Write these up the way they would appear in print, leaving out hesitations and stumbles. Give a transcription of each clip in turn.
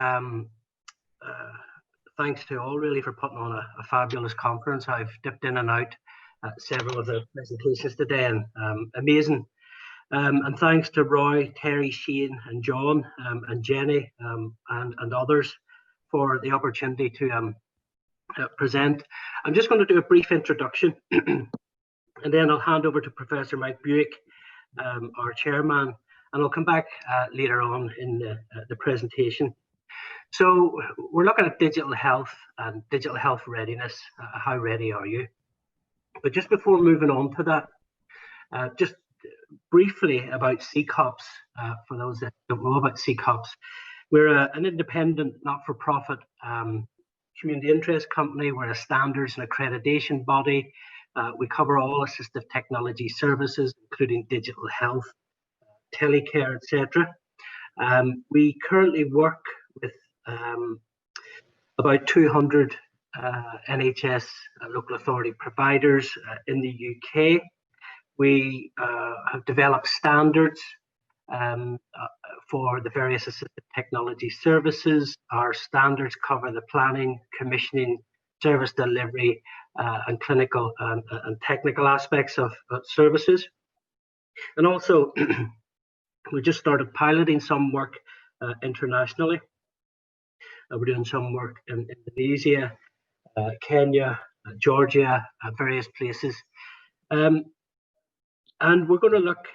Um, Thanks to all really for putting on a fabulous conference. I've dipped in and out several of the presentations today, and amazing. And thanks to Roy, Terry, Shane, and John, and Jenny, and others for the opportunity to present. I'm just going to do a brief introduction, and then I'll hand over to Professor Mike Bewick, our chairman, and I'll come back later on in the presentation. So we're looking at digital health and digital health readiness. How ready are you? But just before moving on to that, just briefly about CCOPS, for those that don't know about CCOPS. We're an independent, not-for-profit community interest company. We're a standards and accreditation body. We cover all assistive technology services, including digital health, telecare, etc. We currently work with about 200 NHS local authority providers in the UK. We have developed standards for the various assistive technology services. Our standards cover the planning, commissioning, service delivery, and clinical and technical aspects of services. And also, we just started piloting some work internationally. We're doing some work in Indonesia, Kenya, Georgia, various places. And we're going to look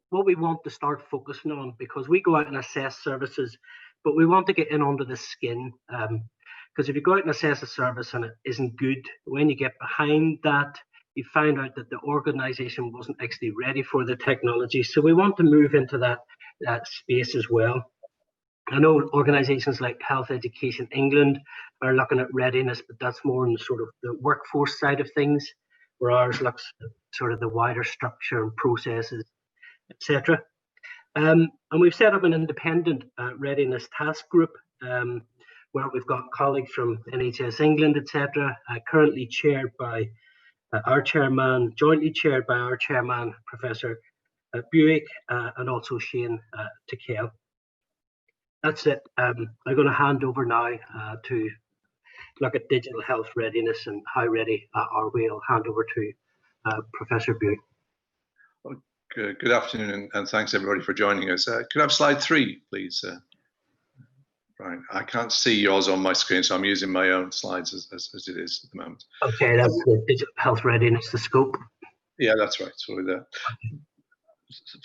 what we want to start focusing on, because we go out and assess services, but we want to get in under the skin. Because if you go out and assess a service and it isn't good, when you get behind that, you find out that the organization wasn't actually ready for the technology. So we want to move into that space as well. I know organizations like Health Education England are looking at readiness, but that's more on sort of the workforce side of things, where ours looks at sort of the wider structure and processes, etc. And we've set up an independent readiness task group where we've got colleagues from NHS England, etc., currently chaired by our chairman, jointly chaired by our chairman, Professor Bewick, and also Shane Takell. That's it. I'm going to hand over now to look at digital health readiness and how ready are we. I'll hand over to Professor Bewick. Good afternoon, and thanks everybody for joining us. Could I have slide 3, please? Right, I can't see yours on my screen, so I'm using my own slides as it is at the moment. Okay, that's the digital health readiness, the scope. Yeah, that's right. Sorry there.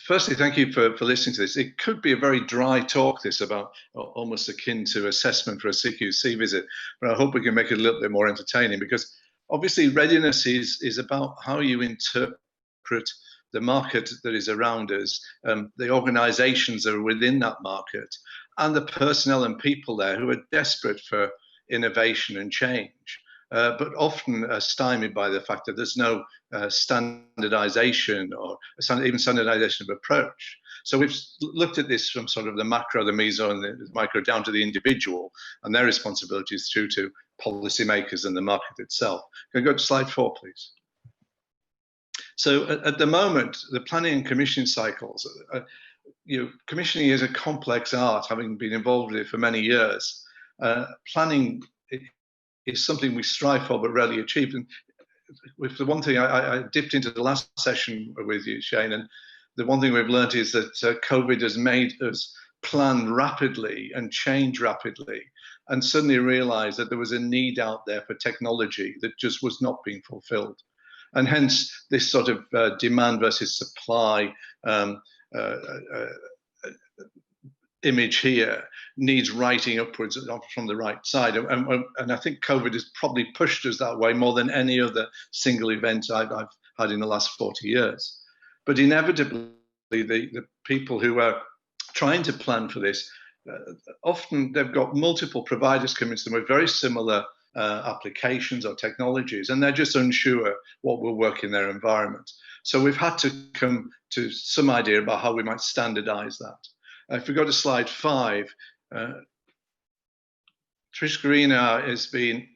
Firstly, thank you for listening to this. It could be a very dry talk, this, about almost akin to assessment for a CQC visit, but I hope we can make it a little bit more entertaining, because obviously readiness is about how you interpret the market that is around us, the organizations that are within that market, and the personnel and people there who are desperate for innovation and change, but often stymied by the fact that there's no standardization or even standardization of approach. So we've looked at this from sort of the macro, the meso, and the micro down to the individual and their responsibilities through to policymakers and the market itself. Can I go to slide 4, please? So at the moment, the planning and commissioning cycles, commissioning is a complex art, having been involved with it for many years. Planning is something we strive for but rarely achieve. And with the one thing I dipped into the last session with you, Shane, and the one thing we've learned is that COVID has made us plan rapidly and change rapidly, and suddenly realize that there was a need out there for technology that just was not being fulfilled. And hence this sort of demand versus supply image here needs writing upwards from the right side. And I think COVID has probably pushed us that way more than any other single event I've had in the last 40 years. But inevitably, the people who are trying to plan for this, often they've got multiple providers coming to them with very similar applications or technologies, and they're just unsure what will work in their environment. So we've had to come to some idea about how we might standardize that. If we go to slide 5, Trish Garina has been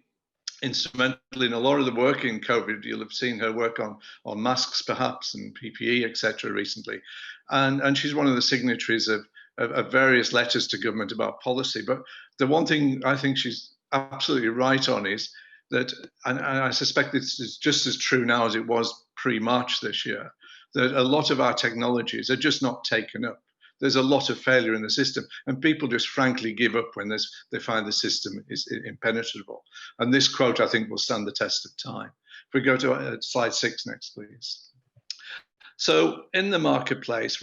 instrumental in a lot of the work in COVID. You'll have seen her work on masks perhaps and PPE, etc. recently. And she's one of the signatories of of various letters to government about policy. But the one thing I think she's absolutely right on is that, and I suspect this is just as true now as it was pre-March this year, that a lot of our technologies are just not taken up. There's a lot of failure in the system, and people just frankly give up when they find the system is impenetrable. And this quote, I think, will stand the test of time. If we go to slide 6 next, please. So in the marketplace,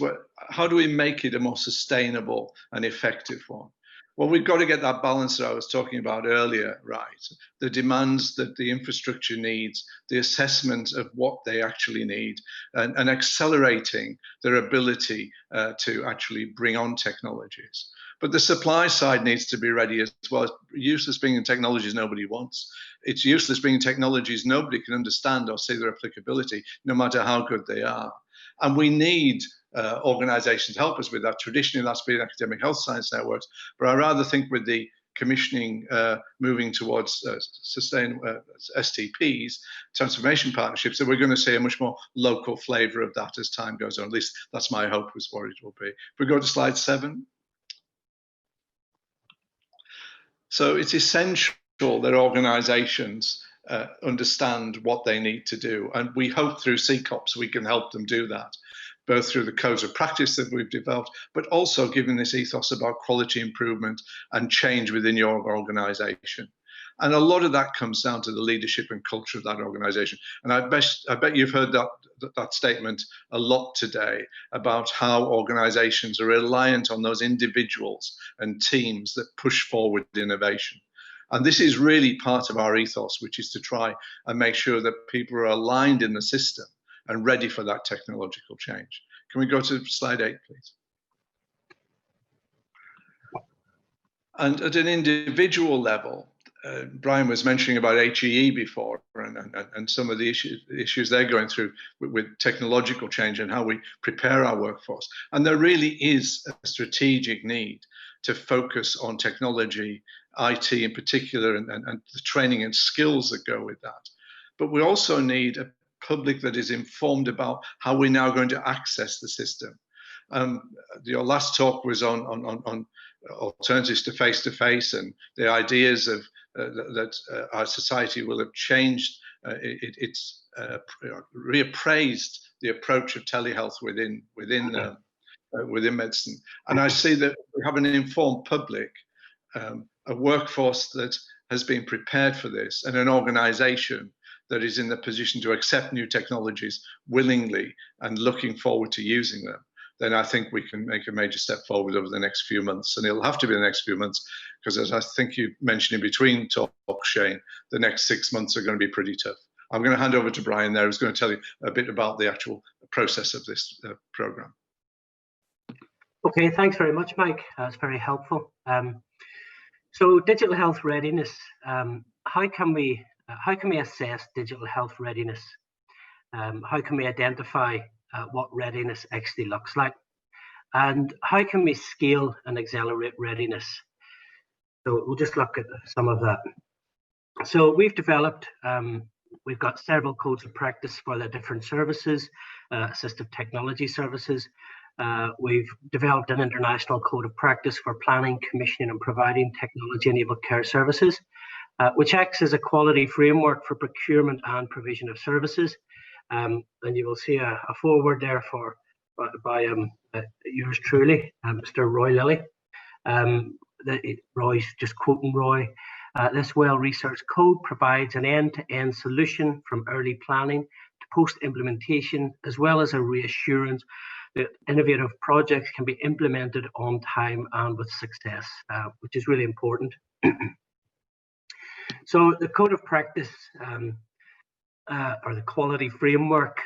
how do we make it a more sustainable and effective one? Well, we've got to get that balance that I was talking about earlier right. The demands that the infrastructure needs, the assessment of what they actually need, and accelerating their ability to actually bring on technologies. But the supply side needs to be ready as well. It's useless bringing technologies nobody wants. It's useless bringing technologies nobody can understand or see their applicability, no matter how good they are. And we need organizations to help us with that. Traditionally, that's been academic health science networks, but I rather think with the commissioning moving towards STPs, transformation partnerships, that we're going to see a much more local flavor of that as time goes on. At least that's my hope, is what it will be. If we go to slide 7. So it's essential that organizations understand what they need to do. And we hope through CCOPs we can help them do that, both through the codes of practice that we've developed, but also giving this ethos about quality improvement and change within your organization. And a lot of that comes down to the leadership and culture of that organization. And I bet you've heard that statement a lot today about how organizations are reliant on those individuals and teams that push forward innovation. And this is really part of our ethos, which is to try and make sure that people are aligned in the system and ready for that technological change. Can we go to slide 8, please? And at an individual level, Brian was mentioning about HEE before, and some of the issues they're going through with technological change and how we prepare our workforce. And there really is a strategic need to focus on technology, IT in particular, and the training and skills that go with that. But we also need a public that is informed about how we're now going to access the system. Your last talk was on alternatives to face-to-face and the ideas of that our society will have changed. It's reappraised the approach of telehealth within medicine. And I see that we have an informed public, a workforce that has been prepared for this, and an organization that is in the position to accept new technologies willingly and looking forward to using them, then I think we can make a major step forward over the next few months. And it'll have to be the next few months, because as I think you mentioned in between talks, Shane, the next 6 months are going to be pretty tough. I'm going to hand over to Brian there, who's going to tell you a bit about the actual process of this program. Okay, thanks very much, Mike. That's very helpful. So digital health readiness, how can we assess digital health readiness? How can we identify what readiness actually looks like? And how can we scale and accelerate readiness? So we'll just look at some of that. So we've developed, we've got several codes of practice for the different services, assistive technology services. We've developed an international code of practice for planning, commissioning and providing technology-enabled care services, which acts as a quality framework for procurement and provision of services. And you will see a foreword there by yours truly, Mr. Roy Lilly. Roy's just quoting Roy. This well-researched code provides an end-to-end solution from early planning to post-implementation, as well as a reassurance that innovative projects can be implemented on time and with success, which is really important. So the code of practice, or the quality framework,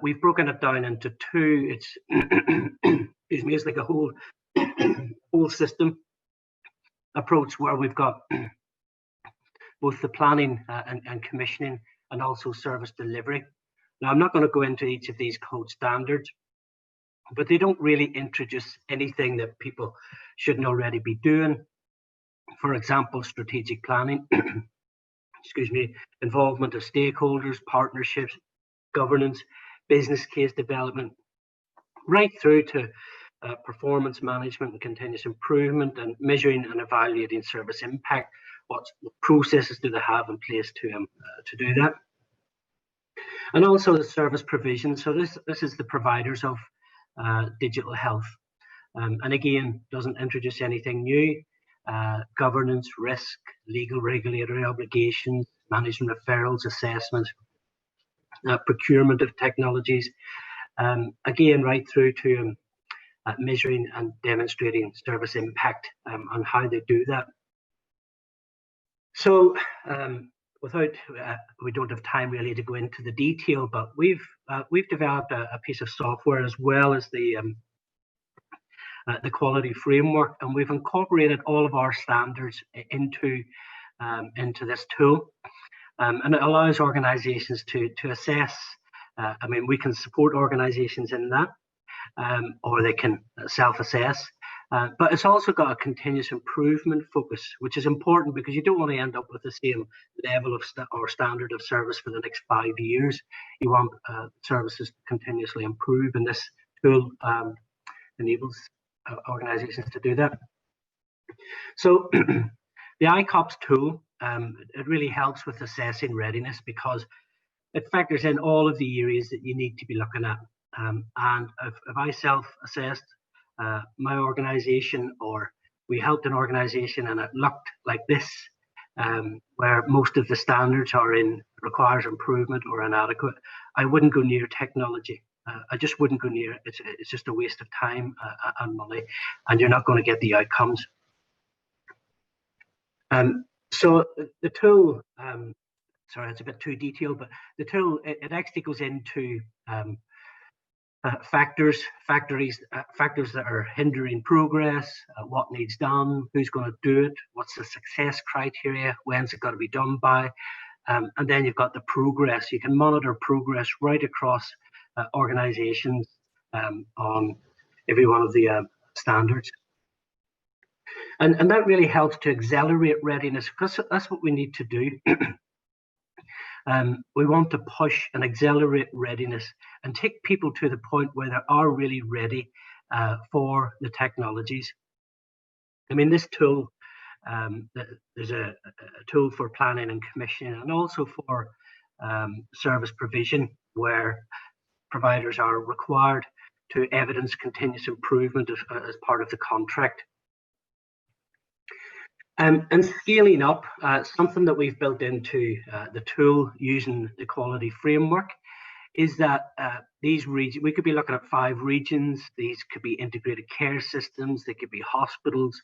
we've broken it down into two. It's excuse me, it's like a whole system approach, where we've got both the planning and commissioning, and also service delivery. Now, I'm not going to go into each of these code standards, but they don't really introduce anything that people shouldn't already be doing. For example, strategic planning, excuse me, involvement of stakeholders, partnerships, governance, business case development, right through to performance management and continuous improvement, and measuring and evaluating service impact. What processes do they have in place to do that? And also the service provision. So this is the providers of digital health. And again, doesn't introduce anything new. Governance, risk, legal regulatory obligations, management referrals, assessment, procurement of technologies. Again, right through to measuring and demonstrating service impact on how they do that. So we don't have time really to go into the detail, but we've developed a piece of software as well as the quality framework, and we've incorporated all of our standards into this tool, and it allows organizations to assess. I mean, we can support organizations in that, or they can self-assess. But it's also got a continuous improvement focus, which is important because you don't want to end up with the same level of or standard of service for the next 5 years. You want services to continuously improve, and this tool enables organizations to do that. So the ICOPS tool, it really helps with assessing readiness because it factors in all of the areas that you need to be looking at. And if I self-assessed my organization, or we helped an organization and it looked like this, where most of the standards are requires improvement or inadequate, I wouldn't go near technology. I just wouldn't go near it. It's just a waste of time and money, and you're not going to get the outcomes. So the tool, sorry, it's a bit too detailed, but the tool, it actually goes into factors that are hindering progress, what needs done, who's going to do it, what's the success criteria, when's it got to be done by, and then you've got the progress. You can monitor progress right across organizations on every one of the standards. And that really helps to accelerate readiness, because that's what we need to do. We want to push and accelerate readiness and take people to the point where they are really ready for the technologies. I mean, this tool, there's a tool for planning and commissioning, and also for service provision, where providers are required to evidence continuous improvement as part of the contract. And scaling up, something that we've built into the tool using the quality framework is that these regions, we could be looking at 5 regions. These could be integrated care systems, they could be hospitals.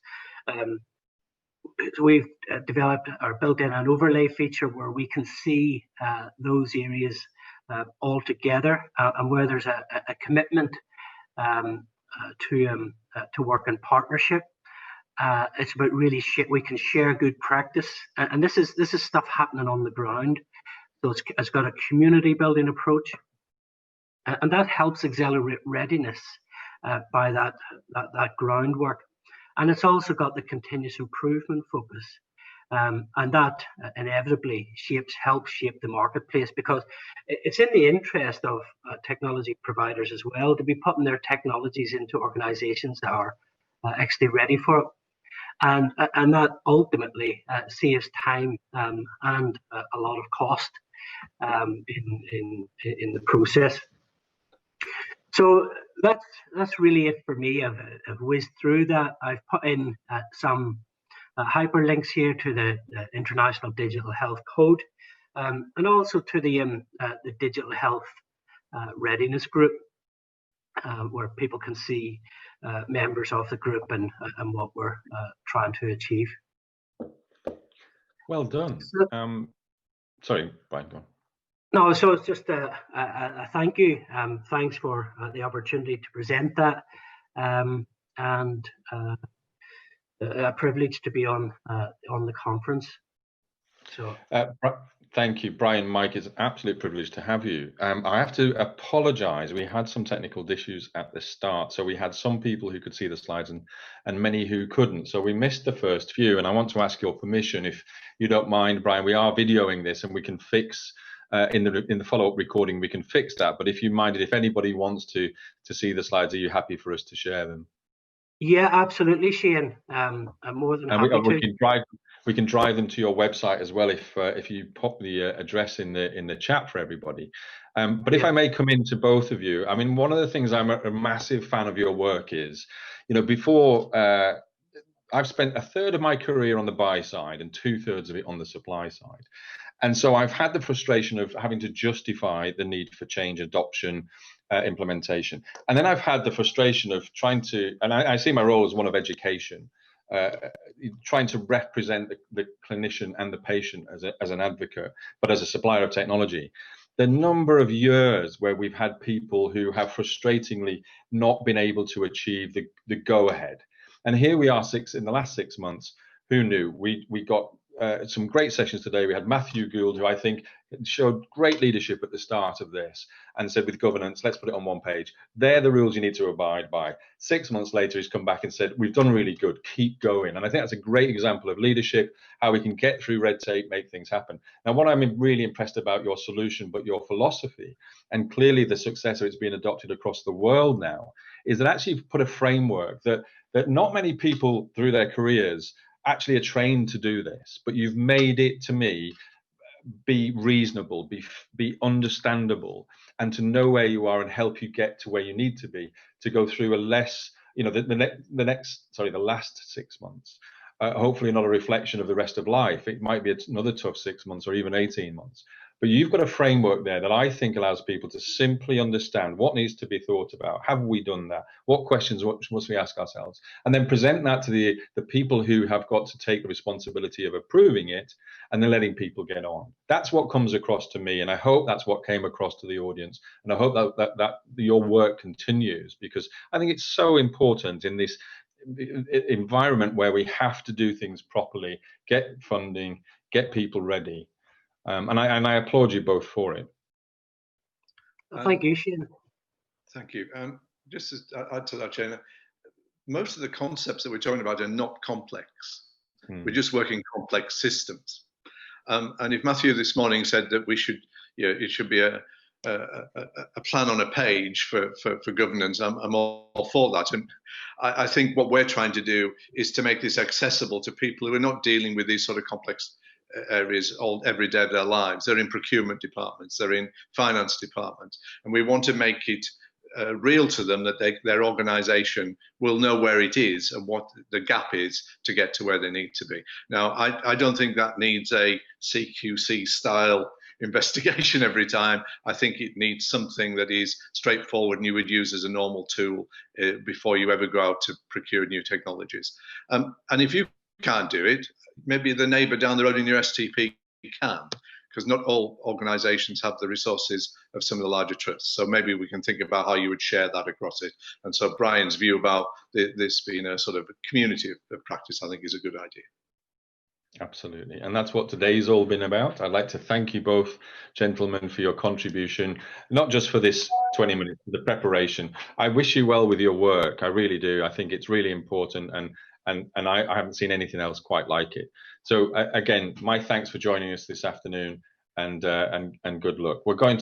We've developed or built in an overlay feature where we can see those areas all together, and where there's a commitment to work in partnership. It's about really we can share good practice, and this is stuff happening on the ground. So it's got a community building approach, and that helps accelerate readiness by that groundwork. And it's also got the continuous improvement focus, and that inevitably helps shape the marketplace, because it's in the interest of technology providers as well to be putting their technologies into organizations that are actually ready for it. And that ultimately saves time and a lot of cost in the process. So that's really it for me. I've whizzed through that. I've put in some hyperlinks here to the International Digital Health Code, and also to the Digital Health Readiness Group, where people can see members of the group and what we're trying to achieve. Well done. Sorry, Brian, go on. No, so it's just a thank you. Thanks for the opportunity to present that, and a privilege to be on the conference. So. Thank you, Brian. Mike, it's an absolute privilege to have you. I have to apologise. We had some technical issues at the start. So we had some people who could see the slides and many who couldn't. So we missed the first few. And I want to ask your permission, if you don't mind, Brian. We are videoing this and we can fix in the follow-up recording we can fix that. But if you minded, if anybody wants to see the slides, are you happy for us to share them? Yeah, absolutely, Shane. I'm more than happy to. We can drive them to your website as well if you pop the address in the chat for everybody. But if I may come into both of you, I mean, one of the things I'm a massive fan of your work is, before I've spent a third of my career on the buy side and 2/3 of it on the supply side. And so I've had the frustration of having to justify the need for change, adoption, implementation. And then I've had the frustration of trying to, and I see my role as one of education, trying to represent the clinician and the patient as an advocate, but as a supplier of technology. The number of years where we've had people who have frustratingly not been able to achieve the go-ahead. And here we are in the last 6 months. Who knew? We got some great sessions today. We had Matthew Gould, who I think showed great leadership at the start of this and said, with governance, let's put it on one page. They're the rules you need to abide by. 6 months later, he's come back and said, we've done really good, keep going. And I think that's a great example of leadership, how we can get through red tape, make things happen. Now, what I'm really impressed about your solution, but your philosophy, and clearly the success of it's being adopted across the world now, is that actually you've put a framework that not many people through their careers actually are trained to do this, but you've made it, to me, be reasonable, be understandable, and to know where you are and help you get to where you need to be, to go through a less, the last 6 months, hopefully not a reflection of the rest of life. It might be another tough 6 months or even 18 months. But you've got a framework there that I think allows people to simply understand what needs to be thought about. Have we done that? What questions must we ask ourselves? And then present that to the people who have got to take the responsibility of approving it and then letting people get on. That's what comes across to me. And I hope that's what came across to the audience. And I hope that your work continues, because I think it's so important in this environment where we have to do things properly, get funding, get people ready. And I applaud you both for it. Thank you, Shane. Thank you. Just to add to that, Shane, most of the concepts that we're talking about are not complex. We're just working complex systems. And if Matthew this morning said that we should, it should be a plan on a page for governance, I'm all for that. And I think what we're trying to do is to make this accessible to people who are not dealing with these sort of complex areas every day of their lives. They're in procurement departments, they're in finance departments, and we want to make it real to them that their organization will know where it is and what the gap is to get to where they need to be. Now, I don't think that needs a CQC style investigation every time. I think it needs something that is straightforward and you would use as a normal tool before you ever go out to procure new technologies. And if you can't do it, maybe the neighbor down the road in your STP can, because not all organizations have the resources of some of the larger trusts. So maybe we can think about how you would share that across it. And so Brian's view about this being a sort of a community of practice, I think, is a good idea. Absolutely. And that's what today's all been about. I'd like to thank you both, gentlemen, for your contribution, not just for this 20 minutes, the preparation. I wish you well with your work. I really do. I think it's really important, and I haven't seen anything else quite like it. So again, my thanks for joining us this afternoon, and good luck. We're going to